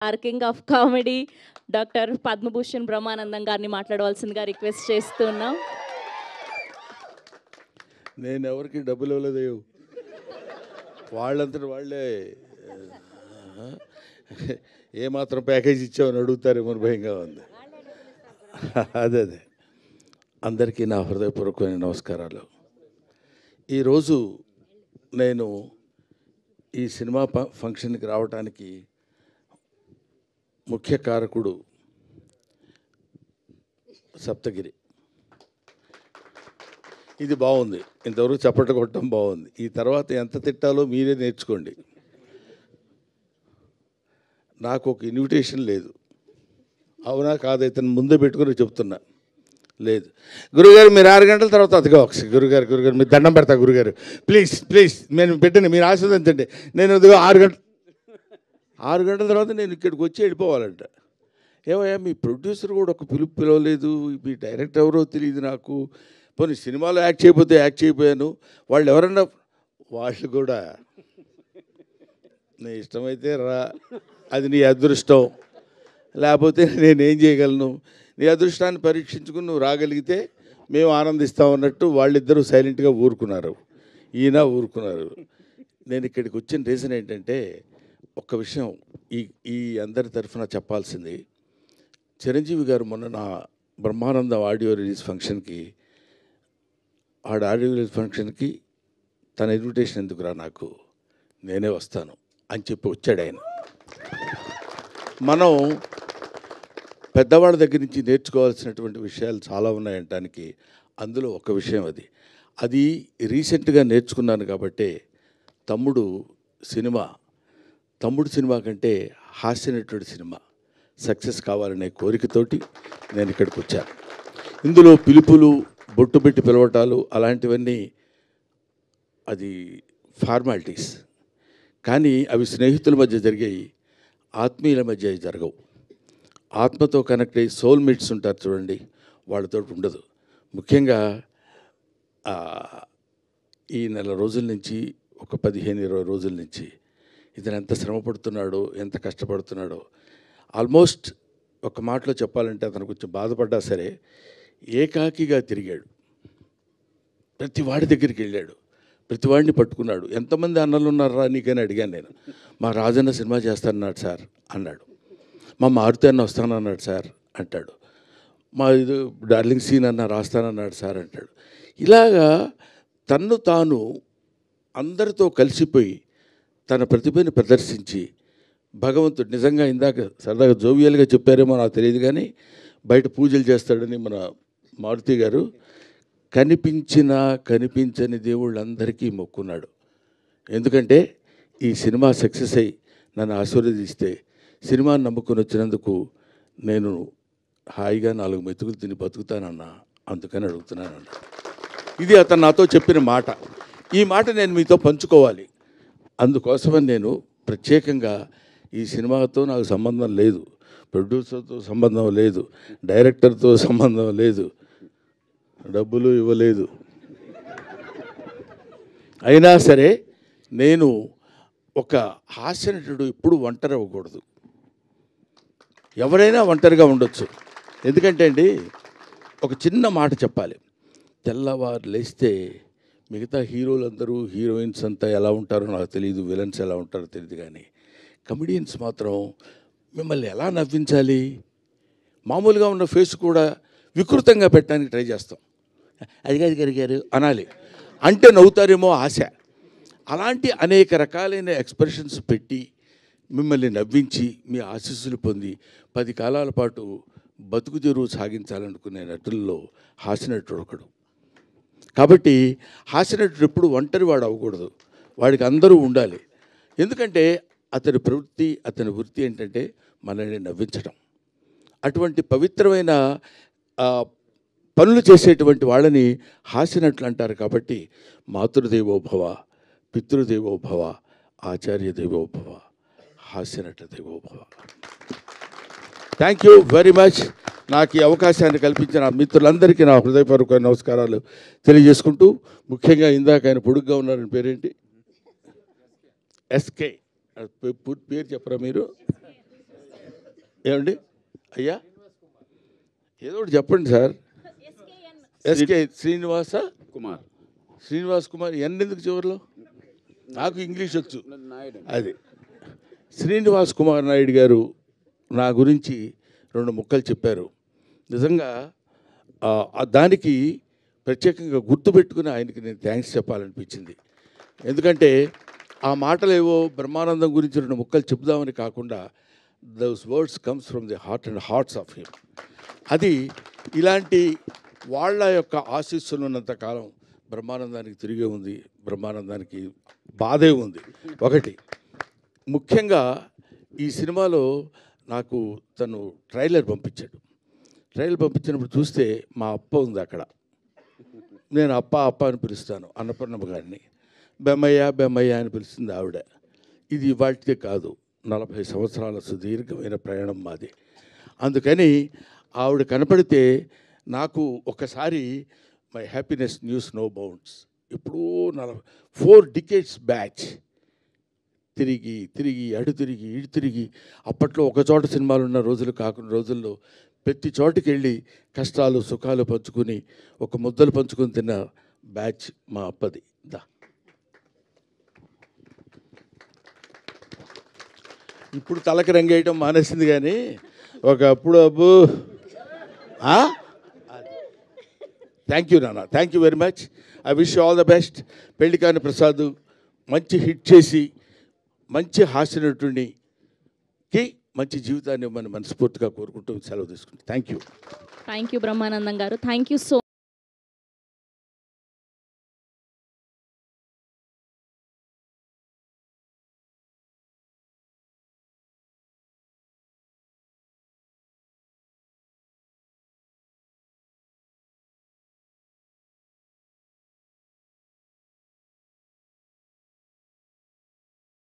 Are king of comedy doctor Padma Bhushan Brahmanandam గారిని మాట్లాడవలసిందిగా request చేస్తున్నాం. నేను ఎవరికి డబ్బులు ఇవ్వలేదు, వాళ్ళంతటి వాళ్ళే ఏమాత్రం ప్యాకేజ్ ఇచ్చామని అడుగుతారేమో భయంగా ఉంది. అదే అందరికీ నా హృదయపూర్వకమైన నమస్కారాలు. ఈరోజు నేను ఈ సినిమా ఫంక్షన్కి రావడానికి ముఖ్య కారకుడు సప్తగిరి. ఇది బాగుంది, ఇంతవరకు చప్పట్లు కొట్టడం బాగుంది. ఈ తర్వాత ఎంత తిట్టాలో మీరే నేర్చుకోండి. నాకు ఒక ఇన్విటేషన్ లేదు, అవునా కాదైతే ముందే పెట్టుకుని చెప్తున్నా. లేదు గురుగారు, మీరు 6 గంటల తర్వాత అదిగా ఒకసారి గురుగారు మీరు దండం పెడతా గురుగారు, ప్లీజ్ నేను పెట్టండి, మీరు ఆశీర్వదించండి. నేను అదిగో 6 గంటల తర్వాత నేను ఇక్కడికి వచ్చి వెళ్ళిపోవాలంట. ఏమయ్యా, మీ ప్రొడ్యూసర్ కూడా ఒక పిలవలేదు, మీ డైరెక్టర్ ఎవరో తెలియదు నాకు. పోనీ సినిమాలో యాక్ట్ చేయకపోయాను, వాళ్ళు ఎవరన్నా వాళ్ళు కూడా నీ ఇష్టమైతే రా, అది నీ అదృష్టం, లేకపోతే నేనేం చేయగలను. నీ అదృష్టాన్ని పరీక్షించుకుని నువ్వు రాగలిగితే మేము ఆనందిస్తాం అన్నట్టు వాళ్ళిద్దరూ సైలెంట్గా ఊరుకున్నారు, ఈయన ఊరుకున్నారు. నేను ఇక్కడికి వచ్చిన రీజన్ ఏంటంటే, ఒక్క విషయం ఈ అందరి తరఫున చెప్పాల్సింది. చిరంజీవి గారు మొన్న నా బ్రహ్మానందం ఆడియో రిలీజ్ ఫంక్షన్కి ఆడియో రిలీజ్ ఫంక్షన్కి తన ఇన్విటేషన్ ఎందుకురా, నాకు నేనే వస్తాను అని చెప్పి వచ్చాడు ఆయన. మనం పెద్దవాళ్ళ దగ్గర నుంచి నేర్చుకోవాల్సినటువంటి విషయాలు చాలా ఉన్నాయంటానికి అందులో ఒక విషయం అది రీసెంట్గా నేర్చుకున్నాను. కాబట్టి తమ్ముడు సినిమా కంటే హాస్యనటుడి సినిమా సక్సెస్ కావాలనే కోరికతోటి నేను ఇక్కడికి వచ్చాను. ఇందులో పిలుపులు, బొట్టు పెట్టి పిలవటాలు అలాంటివన్నీ అది ఫార్మాలిటీస్, కానీ అవి స్నేహితుల మధ్య జరిగాయి, ఆత్మీయుల మధ్య జరగవు. ఆత్మతో కనెక్ట్ అయ్యి సోల్మేట్స్ ఉంటారు చూడండి, వాళ్ళతో ఉండదు. ముఖ్యంగా ఈ నెల రోజుల నుంచి, ఒక 15-20 రోజుల నుంచి ఇతను ఎంత శ్రమ పడుతున్నాడో, ఎంత కష్టపడుతున్నాడో. ఆల్మోస్ట్ ఒక మాటలో చెప్పాలంటే అతను కొంచెం బాధపడ్డా సరే ఏకాకిగా తిరిగాడు, ప్రతి వాడి దగ్గరికి వెళ్ళాడు, ప్రతి వాడిని పట్టుకున్నాడు. ఎంతమంది అన్నలు ఉన్నారా నీకని అడిగాను నేను. మా రాజన్న సినిమా చేస్తానన్నాడు సార్ అన్నాడు, మా మారుతి అన్న వస్తానన్నాడు సార్ అంటాడు, మా ఇది డార్లింగ్ సీన్ అన్న రాస్తానన్నాడు సార్ అంటాడు. ఇలాగా తన్ను తాను అందరితో కలిసిపోయి తన ప్రతిభని ప్రదర్శించి భగవంతుడు నిజంగా ఇందాక సరదాగా జోవియల్గా చెప్పారేమో నాకు తెలియదు, కానీ బయట పూజలు చేస్తాడని మన మారుతి గారు కనిపించని దేవుళ్ళందరికీ మొక్కున్నాడు. ఎందుకంటే ఈ సినిమా సక్సెస్ అయ్యి నన్ను ఆశీర్వదిస్తే, సినిమాని నమ్ముకొని వచ్చినందుకు నేను హాయిగా 4 మెతుకులు తిని బతుకుతానన్నా, అందుకని అడుగుతున్నానన్నా. ఇది అతను నాతో చెప్పిన మాట. ఈ మాట నేను మీతో పంచుకోవాలి. అందుకోసమని నేను ప్రత్యేకంగా ఈ సినిమాతో నాకు సంబంధం లేదు, ప్రొడ్యూసర్తో సంబంధం లేదు, డైరెక్టర్తో సంబంధం లేదు, డబ్బులు ఇవ్వలేదు. అయినా సరే నేను ఒక హాస్యనటుడు ఎప్పుడు ఒంటరి అవ్వకూడదు. ఎవరైనా ఒంటరిగా ఉండొచ్చు. ఎందుకంటే అండి, ఒక చిన్న మాట చెప్పాలి. తెల్లవారు లేస్తే మిగతా హీరోలందరూ, హీరోయిన్స్ అంతా ఎలా ఉంటారో నాకు తెలియదు, విలన్స్ ఎలా ఉంటారో తెలియదు, కానీ కమెడియన్స్ మాత్రం మిమ్మల్ని ఎలా నవ్వించాలి, మామూలుగా ఉన్న ఫేస్ కూడా వికృతంగా పెట్టడానికి ట్రై చేస్తాం. అది గారు అనాలి అంటే నవ్వుతారేమో ఆశ. అలాంటి అనేక రకాలైన ఎక్స్ప్రెషన్స్ పెట్టి మిమ్మల్ని నవ్వించి మీ ఆశీస్సులు పొంది 10 కాలాల పాటు బతుకు తెరువు సాగించాలనుకునే నటుల్లో హాస్యనటుడు ఒకడు. కాబట్టి హాస్యనటుడు ఎప్పుడు ఒంటరి వాడు అవ్వకూడదు, వాడికి అందరూ ఉండాలి. ఎందుకంటే అతని ప్రవృత్తి, అతని వృత్తి ఏంటంటే మనల్ని నవ్వించడం. అటువంటి పవిత్రమైన పనులు చేసేటువంటి వాళ్ళని హాస్యనటులు అంటారు. కాబట్టి మాతృదేవోభవ, పితృదేవోభవ, ఆచార్య దేవోభవ, హాస్యనట దేవోభవ. Thank you very much. నాకు ఈ అవకాశాన్ని కల్పించిన మిత్రులందరికీ నా హృదయపూర్వక నమస్కారాలు తెలియజేసుకుంటూ, ముఖ్యంగా ఇందాక ఆయన పొడుగ్గా ఉన్నారని పేరేంటి, ఎస్కే, పూర్తి పేరు చెప్పరా మీరు? ఏమండి అయ్యా ఏదో ఒకటి చెప్పండి సార్. ఎస్కే శ్రీనివాస కుమార్ ఎందుకు చివరిలో నాకు ఇంగ్లీష్ వచ్చు. అది శ్రీనివాస్ కుమార్ నాయుడు గారు నా గురించి 2 ముక్కలు చెప్పారు. నిజంగా దానికి ప్రత్యేకంగా గుర్తుపెట్టుకుని ఆయనకి నేను థ్యాంక్స్ చెప్పాలనిపించింది. ఎందుకంటే ఆ మాటలు ఏవో బ్రహ్మానందం గురించి 2 ముక్కలు చెప్దామని కాకుండా those words comes from the heart and hearts of him. అది ఇలాంటి వాళ్ళ యొక్క ఆశీస్సులు ఉన్నంత కాలం బ్రహ్మానందానికి తిరిగే ఉంది, బ్రహ్మానందానికి బాధే ఉంది. ఒకటి ముఖ్యంగా ఈ సినిమాలో నాకు తను ట్రైలర్ పంపించినప్పుడు చూస్తే మా అప్ప ఉంది అక్కడ. నేను అప్ప అని పిలుస్తాను అన్నపూర్ణమ్మ గారిని. బెమ్మయ్య అని పిలుస్తుంది ఆవిడ. ఇది ఇవాటిదే కాదు, 40 సంవత్సరాల సుదీర్ఘమైన ప్రయాణం మాది. అందుకని ఆవిడ కనపడితే నాకు ఒకసారి my happiness knows no bounds. ఇప్పుడు 4 decades బ్యాచ్ తిరిగి అటు తిరిగి అప్పట్లో ఒక చోట సినిమాలు ఉన్న రోజులు కాకుండా రోజుల్లో ప్రతి చోటుకి వెళ్ళి కష్టాలు సుఖాలు పంచుకుని ఒక ముద్దలు పంచుకొని తిన్న బ్యాచ్ మా అప్పది. ఇప్పుడు తలకి రంగేయటం మానేసింది, కానీ ఒకప్పుడు అబ్బు. థ్యాంక్ యూ నాన్న, thank you very much. I wish you all the best. Pellikani Prasad మంచి హిట్ చేసి మంచి హాస్యనటునికి మంచి జీవితాన్ని ఇవ్వమని మనస్ఫూర్తిగా కోరుకుంటూ సెలవు తీసుకుంటాం. థ్యాంక్ యూ బ్రహ్మానందం గారు. Thank you so